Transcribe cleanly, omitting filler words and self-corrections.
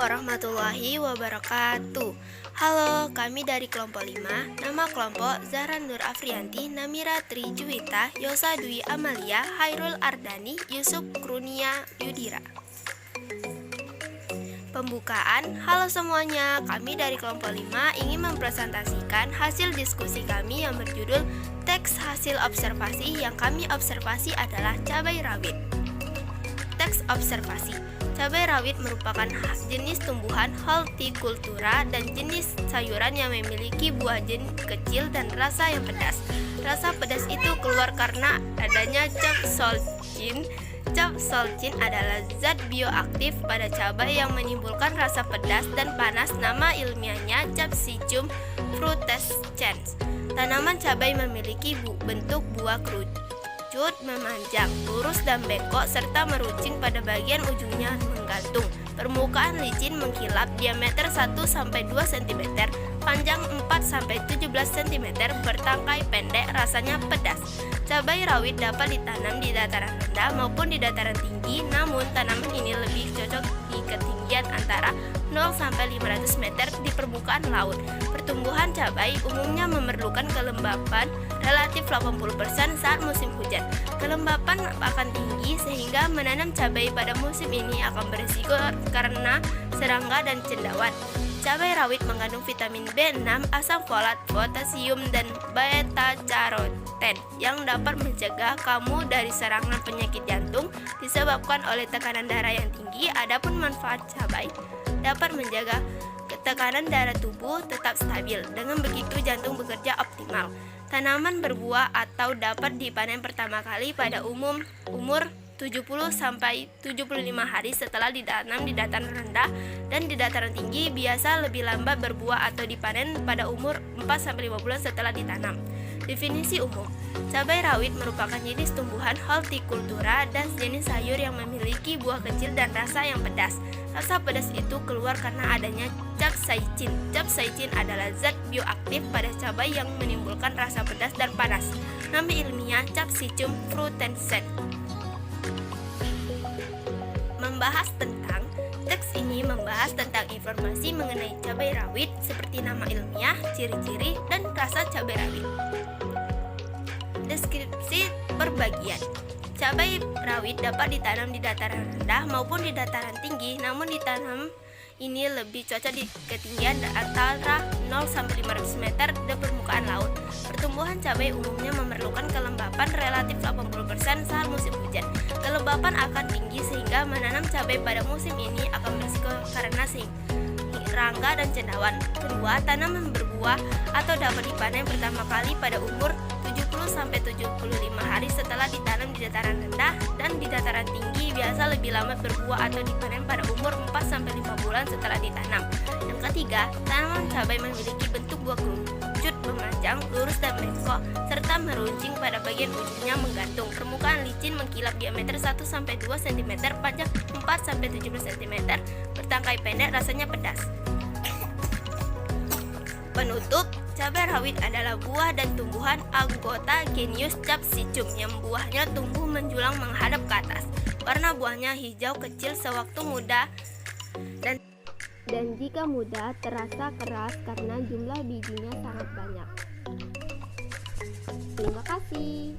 warahmatullahi wabarakatuh. Halo, kami dari kelompok 5. Nama kelompok Zahra Nur Afrianti, Namira Tri Juwita, Yosa Dwi Amalia, Hairul Ardani, Yusuf Krunia Yudira. Pembukaan. Halo semuanya, kami dari kelompok 5 ingin mempresentasikan hasil diskusi kami yang berjudul Teks Hasil Observasi. Yang kami observasi adalah cabai rawit. Teks observasi. Cabai rawit merupakan jenis tumbuhan hortikultura dan jenis sayuran yang memiliki buah jenis kecil dan rasa yang pedas. Rasa pedas itu keluar karena adanya capsaicin. Capsaicin adalah zat bioaktif pada cabai yang menimbulkan rasa pedas dan panas. Nama ilmiahnya Capsicum frutescens. Tanaman cabai memiliki bentuk buah kerucut, memanjang, lurus dan bengkok serta meruncing pada bagian ujungnya menggantung. Permukaan licin mengkilap, diameter 1-2 cm, panjang 4-17 cm, bertangkai pendek, rasanya pedas. Cabai rawit dapat ditanam di dataran rendah maupun di dataran tinggi, namun tanaman ini lebih cocok di ketinggian antara 0-500 meter di permukaan laut. Pertumbuhan cabai umumnya memerlukan kelembapan relatif 80% saat musim hujan. Kelembapan akan tinggi sehingga menanam cabai pada musim ini akan berisiko karena serangga dan cendawan. Cabai rawit mengandung vitamin B6, asam folat, potasium, dan beta-caroten yang dapat mencegah kamu dari serangan penyakit jantung disebabkan oleh tekanan darah yang tinggi. Adapun manfaat cabai dapat menjaga tekanan darah tubuh tetap stabil. Dengan begitu jantung bekerja optimal. Tanaman berbuah atau dapat dipanen pertama kali pada umur 70-75 hari setelah ditanam di dataran rendah, dan di dataran tinggi biasa lebih lambat berbuah atau dipanen pada umur 4-5 bulan setelah ditanam. Definisi umum. Cabai rawit merupakan jenis tumbuhan hortikultura dan jenis sayur yang memiliki buah kecil dan rasa yang pedas. Rasa pedas itu keluar karena adanya capsaicin. Capsaicin adalah zat bioaktif pada cabai yang menimbulkan rasa pedas dan panas. Nama ilmiah Capsicum frutescens. Teks ini membahas tentang informasi mengenai cabai rawit seperti nama ilmiah, ciri-ciri, dan rasa cabai rawit. Deskripsi perbagian. Cabai rawit dapat ditanam di dataran rendah maupun di dataran tinggi, namun ditanam ini lebih cocok di ketinggian antara 0-500 meter dari permukaan laut. Pertumbuhan cabai umumnya memerlukan kelembapan relatif 80% saat musim hujan. Kelembapan akan tinggi sehingga menanam cabai pada musim ini akan berisiko karena serangga dan cendawan. Kedua, tanaman berbuah atau dapat dipanen pertama kali pada umur 70-75 hari setelah ditanam di dataran rendah, dan di dataran tinggi biasa lebih lambat berbuah atau dipanen pada umur 4-5 bulan setelah ditanam. Yang ketiga, tanaman cabai memiliki bentuk buah kerucut, memanjang, lurus dan bengkok serta meruncing pada bagian ujungnya menggantung. Permukaan licin mengkilap, diameter 1-2 cm, panjang 4-17 cm, bertangkai pendek, rasanya pedas. Penutup. Cabai rawit adalah buah dan tumbuhan anggota genus Capsicum yang buahnya tumbuh menjulang menghadap ke atas. Warna buahnya hijau kecil sewaktu muda dan jika muda terasa keras karena jumlah bijinya sangat banyak. Terima kasih.